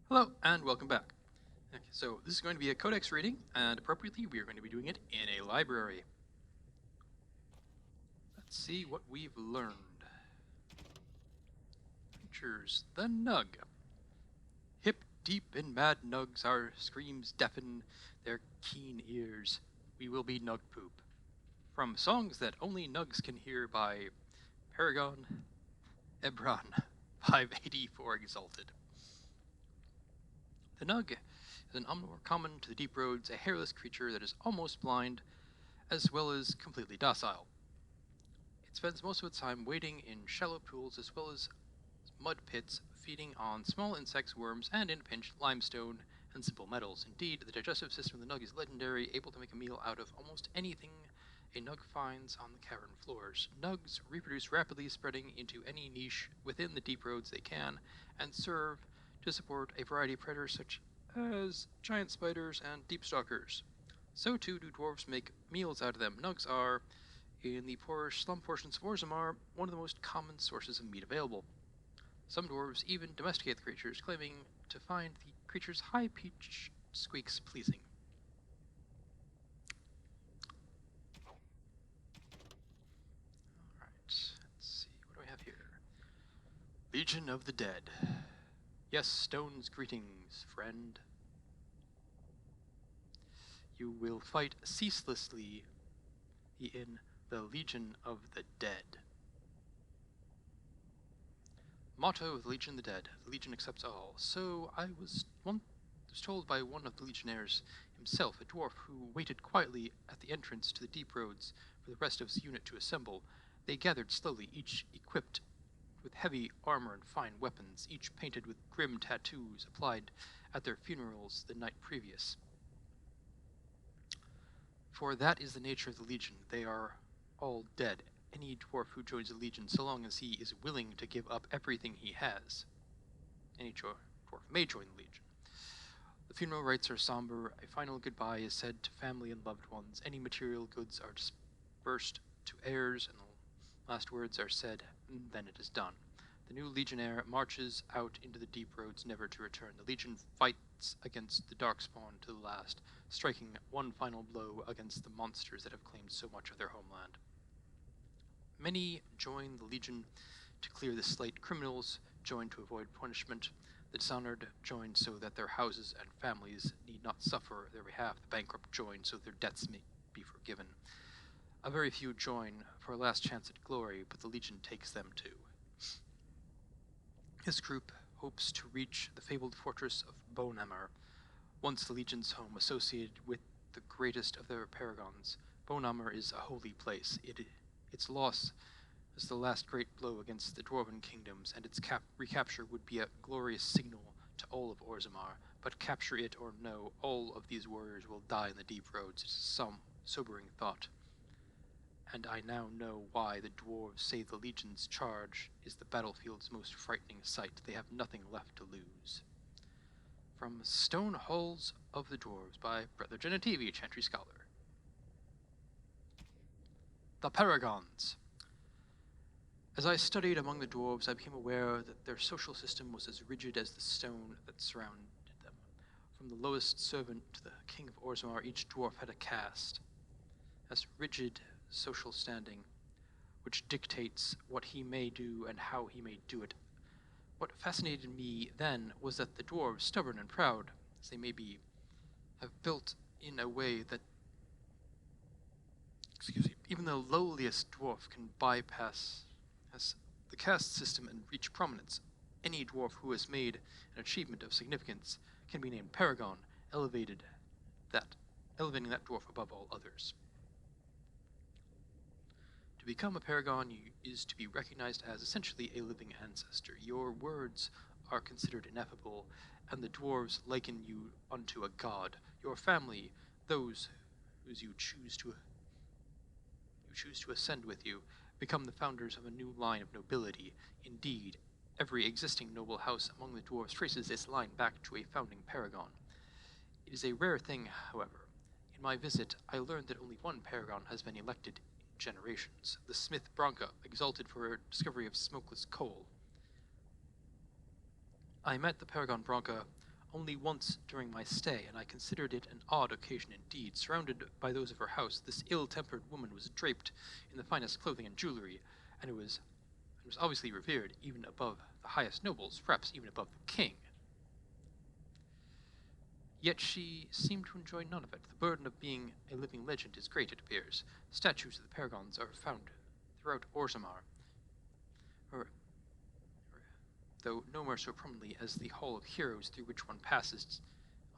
Hello, and welcome back. Okay, so this is going to be a codex reading, and appropriately, we are going to be doing it in a library. Let's see what we've learned. Creatures, the Nug. Hip deep in mad nugs, our screams deafen their keen ears. We will be Nug Poop. From songs that only Nugs can hear by Paragon Ebron 584 Exalted. The Nug is an omnivore common to the deep roads, a hairless creature that is almost blind, as well as completely docile. It spends most of its time wading in shallow pools as well as mud pits, feeding on small insects, worms, and in a pinch, limestone and simple metals. Indeed, the digestive system of the Nug is legendary, able to make a meal out of almost anything a Nug finds on the cavern floors. Nugs reproduce rapidly, spreading into any niche within the deep roads they can, and serve to support a variety of predators such as giant spiders and deep stalkers. So too do dwarves make meals out of them. Nugs are, in the poorer slum portions of Orzammar, one of the most common sources of meat available. Some dwarves even domesticate the creatures, claiming to find the creature's high-pitched squeaks pleasing. Alright, let's see, what do we have here? Legion of the Dead. Yes, Stone's greetings, friend. You will fight ceaselessly in the Legion of the Dead. Motto of the Legion of the Dead. The Legion accepts all. So I was once told by one of the legionnaires himself, a dwarf who waited quietly at the entrance to the deep roads for the rest of his unit to assemble. They gathered slowly, each equipped with heavy armor and fine weapons, each painted with grim tattoos applied at their funerals the night previous. For that is the nature of the Legion. They are all dead. Any dwarf who joins the Legion, so long as he is willing to give up everything he has. Any dwarf may join the Legion. The funeral rites are somber. A final goodbye is said to family and loved ones. Any material goods are dispersed to heirs, and the last words are said, and then it is done. The new legionnaire marches out into the deep roads, never to return. The Legion fights against the Darkspawn to the last, striking one final blow against the monsters that have claimed so much of their homeland. Many join the Legion to clear the slate. Criminals join to avoid punishment. The dishonored join so that their houses and families need not suffer their behalf. The bankrupt join so their debts may be forgiven. A very few join for a last chance at glory, but the Legion takes them too. This group hopes to reach the fabled fortress of Bonehammer, once the Legion's home, associated with the greatest of their paragons. Bonehammer is a holy place. Its loss is the last great blow against the Dwarven kingdoms, and its recapture would be a glorious signal to all of Orzammar. But capture it or no, all of these warriors will die in the deep roads. It is some sobering thought. And I now know why the dwarves say the Legion's charge is the battlefield's most frightening sight. They have nothing left to lose. From Stone Halls of the Dwarves by Brother Genetivi, Chantry Scholar. The Paragons. As I studied among the dwarves, I became aware that their social system was as rigid as the stone that surrounded them. From the lowest servant to the king of Orzammar, each dwarf had a caste, as rigid social standing, which dictates what he may do and how he may do it. What fascinated me then was that the dwarves, stubborn and proud as they may be, have built in a way that, even the lowliest dwarf can bypass the caste system and reach prominence. Any dwarf who has made an achievement of significance can be named Paragon, elevating that dwarf above all others. To become a paragon is to be recognized as essentially a living ancestor. Your words are considered ineffable, and the dwarves liken you unto a god. Your family, those whose you choose to ascend with you, become the founders of a new line of nobility. Indeed, every existing noble house among the dwarves traces its line back to a founding paragon. It is a rare thing, however. In my visit, I learned that only one paragon has been elected in generations, the smith Bronca, exalted for her discovery of smokeless coal. I met the paragon Bronca only once during my stay, and I considered it an odd occasion indeed. Surrounded by those of her house, this ill-tempered woman was draped in the finest clothing and jewelry, and was obviously revered even above the highest nobles, perhaps even above the king. Yet she seemed to enjoy none of it. The burden of being a living legend is great, it appears. Statues of the paragons are found throughout Orzammar, though nowhere so prominently as the Hall of Heroes through which one passes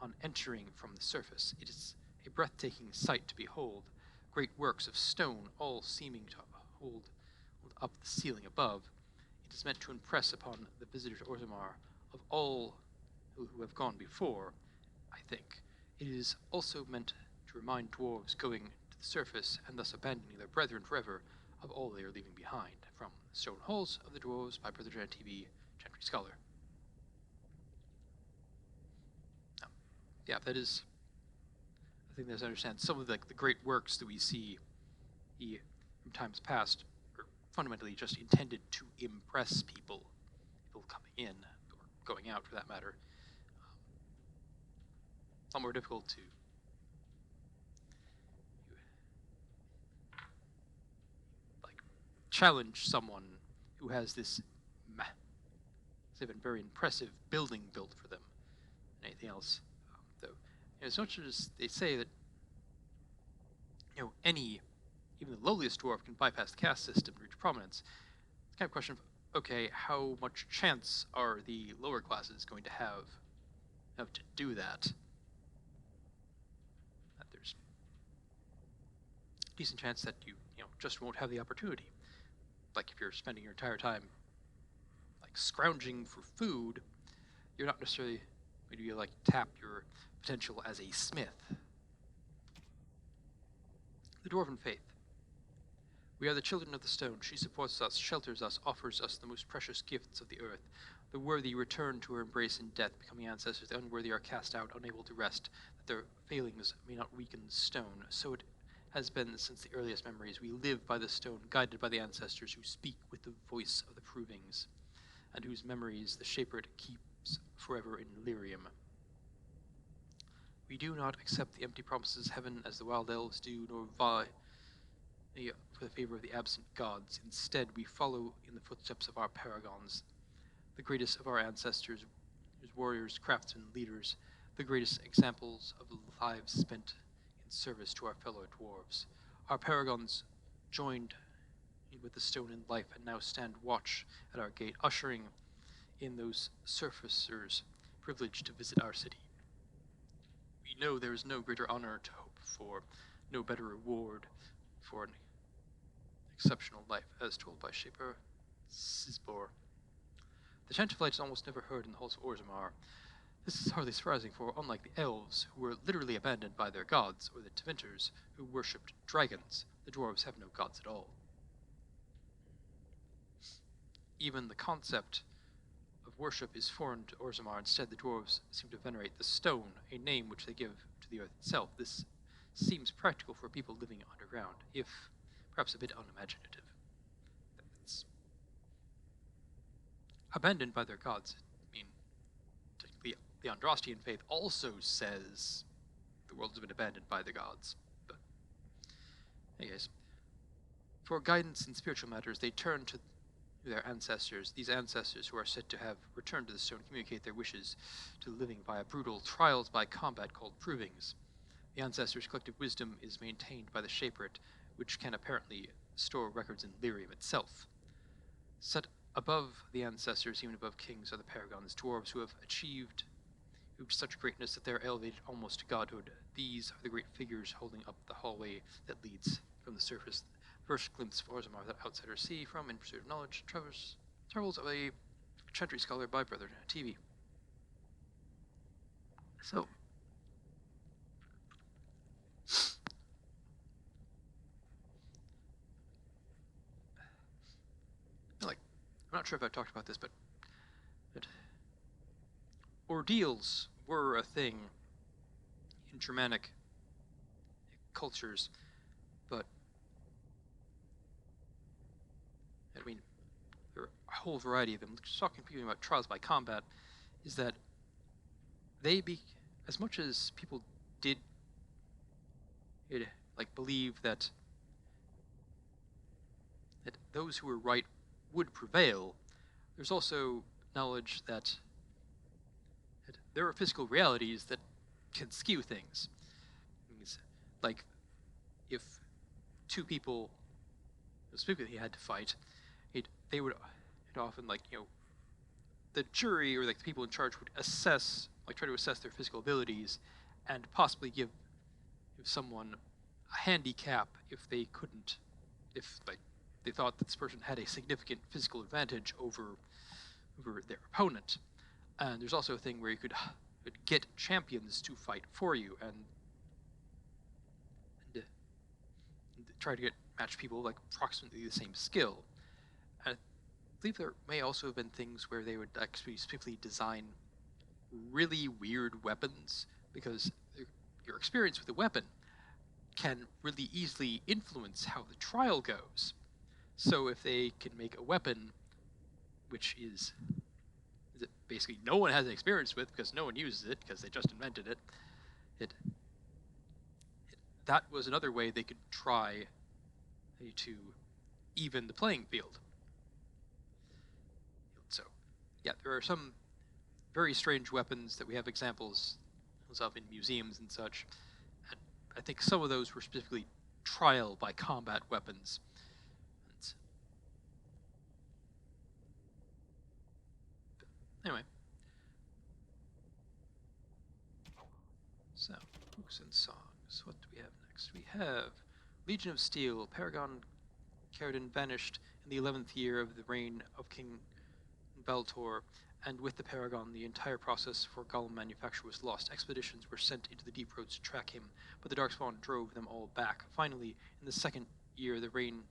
on entering from the surface. It is a breathtaking sight to behold. Great works of stone, all seeming to hold up the ceiling above. It is meant to impress upon the visitor to Orzammar of all who have gone before, I think. It is also meant to remind dwarves going to the surface and thus abandoning their brethren forever of all they are leaving behind. From Stone Halls of the Dwarves by Brother Jan TV, Gentry Scholar. Yeah, that is, I think that's understand. Some of the great works that we see from times past are fundamentally just intended to impress people coming in, or going out for that matter. A lot more difficult to challenge someone who has this very impressive building built for them than anything else. Though, as much as they say that even the lowliest dwarf can bypass the caste system to reach prominence, it's kind of a question of, okay, how much chance are the lower classes going to have to do that? There's a decent chance that you just won't have the opportunity. Like if you're spending your entire time scrounging for food, you're not necessarily going to be able to tap your potential as a smith. The Dwarven faith. We are the children of the stone. She supports us, shelters us, offers us the most precious gifts of the earth. The worthy return to her embrace in death, becoming ancestors. The unworthy are cast out, unable to rest, that their failings may not weaken the stone. So it has been since the earliest memories. We live by the stone, guided by the ancestors who speak with the voice of the provings, and whose memories the Shaper keeps forever in lyrium. We do not accept the empty promises of heaven as the wild elves do, nor vie for the favor of the absent gods. Instead, we follow in the footsteps of our paragons, the greatest of our ancestors, whose warriors, craftsmen, leaders, the greatest examples of lives spent in service to our fellow dwarves. Our paragons joined with the stone in life and now stand watch at our gate, ushering in those surfacers privileged to visit our city. We know there is no greater honor to hope for, no better reward for an exceptional life, as told by Shaper Sisbor. The chant of light is almost never heard in the halls of Orzammar. This is hardly surprising, for unlike the elves, who were literally abandoned by their gods, or the Tevinters, who worshipped dragons, the dwarves have no gods at all. Even the concept of worship is foreign to Orzammar. Instead, the dwarves seem to venerate the stone, a name which they give to the earth itself. This seems practical for people living underground, if perhaps a bit unimaginative. It's abandoned by their gods. I mean, technically, the Andrastian faith also says the world has been abandoned by the gods. But, anyways, for guidance in spiritual matters, they turn to their ancestors. These ancestors, who are said to have returned to the stone, communicate their wishes to the living via brutal trials by combat called provings. The ancestors' collective wisdom is maintained by the Shaper, which can apparently store records in lyrium itself. Set above the ancestors, even above kings, are the paragons, dwarves who have achieved such greatness that they are elevated almost to godhood. These are the great figures holding up the hallway that leads from the surface. First glimpse of Orzammar that outsiders see from In Pursuit of Knowledge, Travels of a Gentry Scholar by Brother TV. So, I'm not sure if I've talked about this, but ordeals were a thing in Germanic cultures, but I mean, there are a whole variety of them. Talking about trials by combat is that they be as much as people did like believe that those who were right would prevail, there's also knowledge that there are physical realities that can skew things. Like if two people specifically had to fight, they would often the jury or like the people in charge would try to assess their physical abilities and possibly give someone a handicap if they couldn't, if like they thought that this person had a significant physical advantage over their opponent. And there's also a thing where you could get champions to fight for you and try to match people like approximately the same skill. And I believe there may also have been things where they would actually specifically design really weird weapons, because your experience with a weapon can really easily influence how the trial goes. So if they can make a weapon which is basically no one has an experience with because no one uses it because they just invented it, that was another way they could try to even the playing field. So, yeah, there are some very strange weapons that we have examples of in museums and such. And I think some of those were specifically trial by combat weapons. Anyway. So, books and songs. What do we have next? We have Legion of Steel. Paragon Caradon vanished in the 11th year of the reign of King Baltor, and with the Paragon, the entire process for golem manufacture was lost. Expeditions were sent into the deep roads to track him, but the Darkspawn drove them all back. Finally, in the 2nd year of the reign of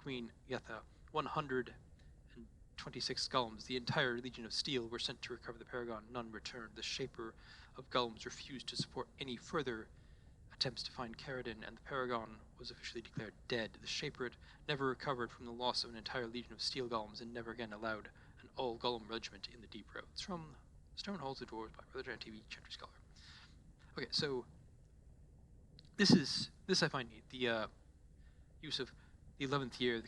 Queen Yetha, 126 golems, the entire Legion of Steel, were sent to recover the Paragon. None returned. The Shaper of golems refused to support any further attempts to find Caradon, and the Paragon was officially declared dead. The Shaper never recovered from the loss of an entire Legion of Steel golems and never again allowed an all-golem regiment in the deep roads. From Stonehalls of Dwarves by Brother Giant TV, Chapter Scholar. Okay, so this I find neat. The use of the 11th year of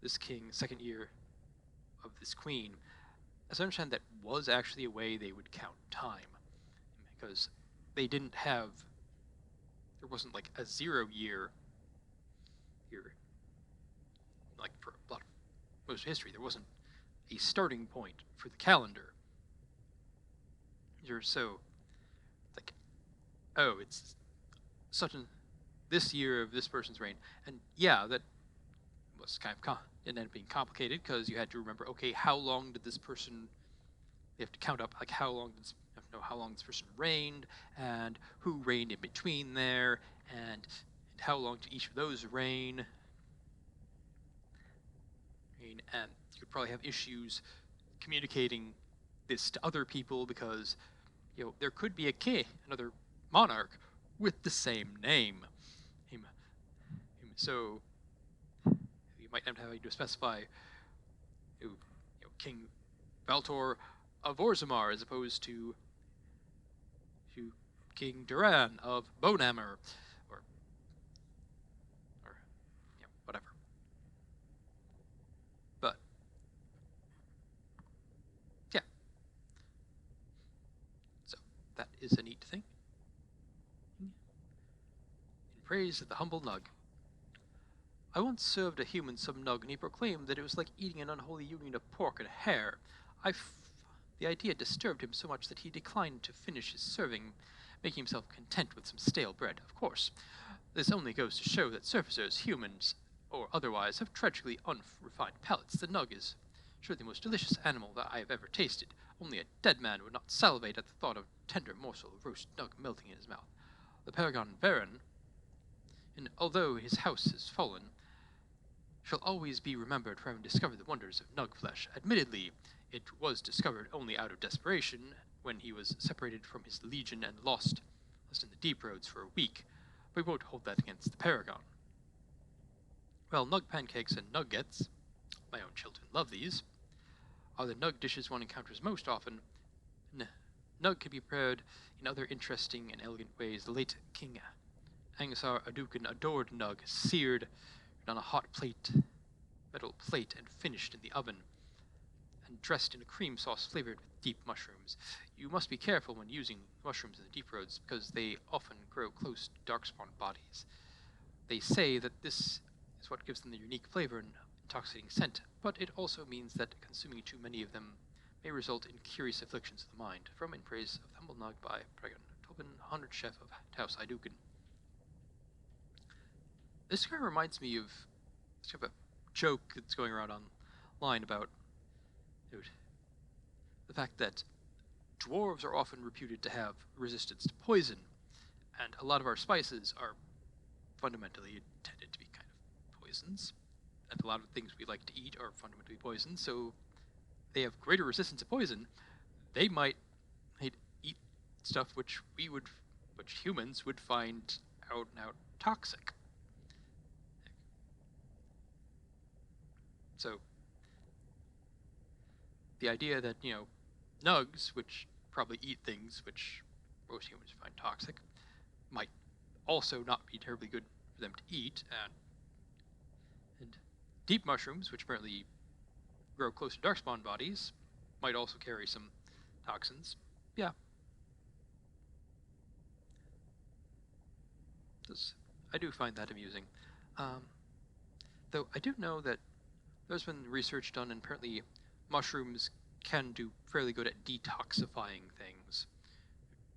this king, 2nd year of this queen. As I understand, that was actually a way they would count time, because they didn't have, there wasn't like a 0 year here, like for a lot of most history, there wasn't a starting point for the calendar. You're so like, oh, it's such this year of this person's reign, and yeah, that was kind of it ended up being complicated because you had to remember, okay, how long did this person? You have to count up like how long does you have to know how long this person reigned and who reigned in between there, and how long did each of those reign. And you could probably have issues communicating this to other people because there could be a king, another monarch with the same name. So you might end up having to specify King Baltor of Orzammar as opposed to King Duran of Bonehammer, or whatever. But yeah, so that is a neat thing. In praise of the humble Nug. I once served a human some Nug, and he proclaimed that it was like eating an unholy union of pork and hare. The idea disturbed him so much that he declined to finish his serving, making himself content with some stale bread. Of course, this only goes to show that surfacers, humans or otherwise, have tragically unrefined palates. The Nug is surely the most delicious animal that I have ever tasted. Only a dead man would not salivate at the thought of a tender morsel of roast Nug melting in his mouth. The Paragon Baron, and although his house has fallen, shall always be remembered for having discovered the wonders of Nug flesh. Admittedly, it was discovered only out of desperation when he was separated from his legion and lost in the deep roads for a week, but we won't hold that against the Paragon. Well, Nug pancakes and nuggets, my own children love these, are the Nug dishes one encounters most often. Nug can be prepared in other interesting and elegant ways. The late King Angasar Adukin adored Nug, seared on a hot metal plate, and finished in the oven, and dressed in a cream sauce flavored with deep mushrooms. You must be careful when using mushrooms in the deep roads, because they often grow close to darkspawn bodies. They say that this is what gives them their unique flavor and intoxicating scent, but it also means that consuming too many of them may result in curious afflictions of the mind. From In Praise of the Humble Nug by Pregan Tobin, Honored Chef of Taos Iduken. This kind of reminds me of sort of a joke that's going around online about the fact that dwarves are often reputed to have resistance to poison, and a lot of our spices are fundamentally intended to be kind of poisons, and a lot of things we like to eat are fundamentally poisons, so they have greater resistance to poison. They might eat stuff which humans would find out and out toxic. So the idea that, nugs, which probably eat things which most humans find toxic, might also not be terribly good for them to eat, and deep mushrooms, which apparently grow close to darkspawn bodies, might also carry some toxins. Yeah. I do find that amusing. Though I do know that there's been research done, and apparently mushrooms can do fairly good at detoxifying things.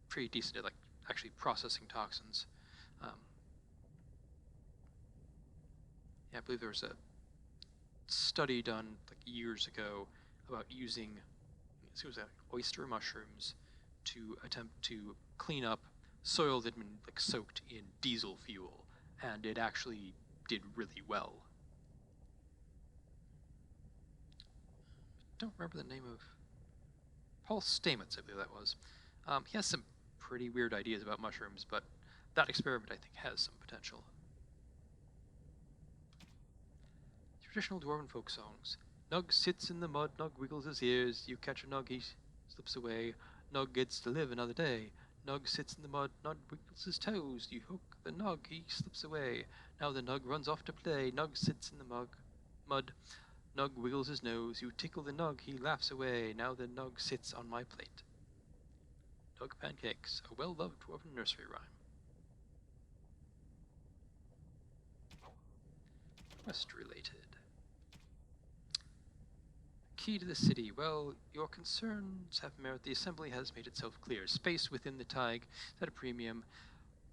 Pretty decent at actually processing toxins. Yeah, I believe there was a study done years ago about using oyster mushrooms to attempt to clean up soil that had been soaked in diesel fuel, and it actually did really well. Don't remember the name of Paul Stamets, I believe that was. He has some pretty weird ideas about mushrooms, but that experiment, I think, has some potential. Traditional Dwarven folk songs. Nug sits in the mud, Nug wiggles his ears. You catch a Nug, he slips away. Nug gets to live another day. Nug sits in the mud, Nug wiggles his toes. You hook the Nug, he slips away. Now the Nug runs off to play. Nug sits in the mud. Nug wiggles his nose. You tickle the Nug, he laughs away. Now the Nug sits on my plate. Nug pancakes, a well-loved Dwarven nursery rhyme. Quest-related. Key to the city. Well, your concerns have merit. The assembly has made itself clear. Space within the Tig is at a premium,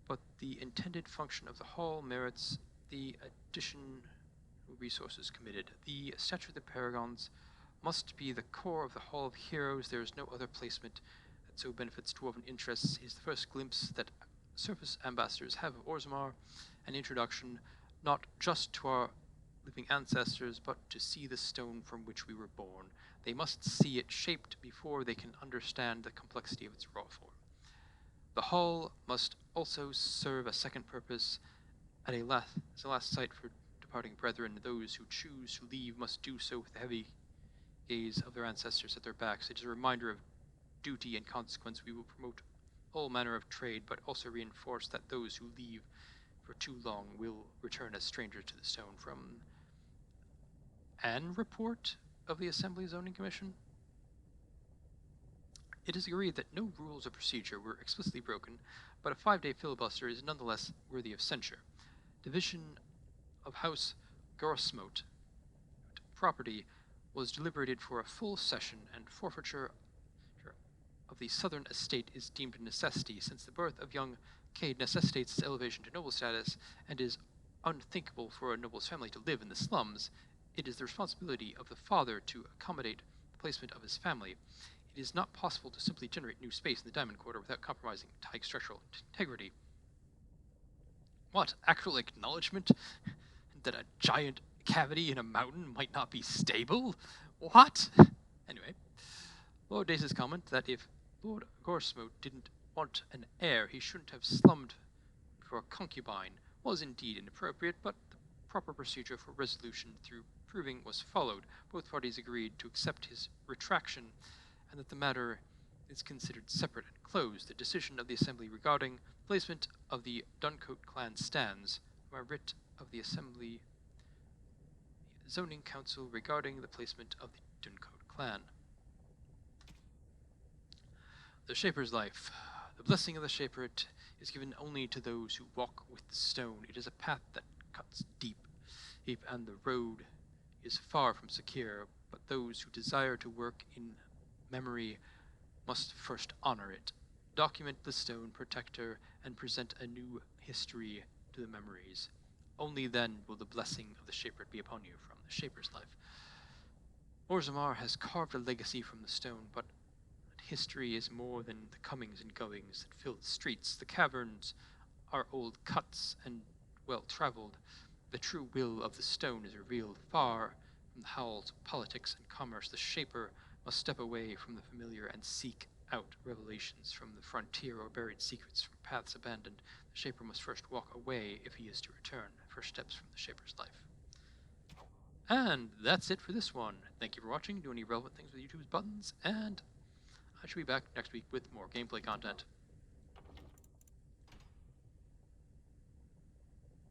but the intended function of the hall merits the addition resources committed. The statue of the Paragons must be the core of the Hall of Heroes. There is no other placement that so benefits Dwarven interests. It is the first glimpse that surface ambassadors have of Orzammar, an introduction not just to our living ancestors, but to see the stone from which we were born. They must see it shaped before they can understand the complexity of its raw form. The hall must also serve a second purpose as a last site for departing brethren. Those who choose to leave must do so with the heavy gaze of their ancestors at their backs. It is a reminder of duty and consequence. We will promote all manner of trade, but also reinforce that those who leave for too long will return as strangers to the stone. From an report of the Assembly Zoning Commission, it is agreed that no rules of procedure were explicitly broken, but a 5-day filibuster is nonetheless worthy of censure. Division of House Gorsmote property was deliberated for a full session, and forfeiture of the southern estate is deemed a necessity, since the birth of young Cade necessitates its elevation to noble status, and is unthinkable for a noble's family to live in the slums. It is the responsibility of the father to accommodate the placement of his family. It is not possible to simply generate new space in the Diamond Quarter without compromising Tig structural integrity. What? Actual acknowledgement that a giant cavity in a mountain might not be stable? What? Anyway, Lord Dace's comment that if Lord Gorsmote didn't want an heir, he shouldn't have slummed for a concubine was indeed inappropriate, but the proper procedure for resolution through proving was followed. Both parties agreed to accept his retraction, and that the matter is considered separate and closed. The decision of the Assembly regarding placement of the Duncoat clan stands, by writ of the Assembly Zoning Council regarding the placement of the Duncoat clan. The Shaper's life. The blessing of the Shaper is given only to those who walk with the stone. It is a path that cuts deep, and the road is far from secure, but those who desire to work in memory must first honor it, document the stone protector, and present a new history to the memories. Only then will the blessing of the Shaper be upon you. From the Shaper's life. Orzammar has carved a legacy from the stone, but history is more than the comings and goings that fill the streets. The caverns are old cuts and well-traveled. The true will of the stone is revealed far from the howls of politics and commerce. The Shaper must step away from the familiar and seek out revelations from the frontier or buried secrets from paths abandoned. The Shaper must first walk away if he is to return. First steps from the Shaper's life. And that's it for this one. Thank you for watching. Do any relevant things with YouTube's buttons, and I shall be back next week with more gameplay content.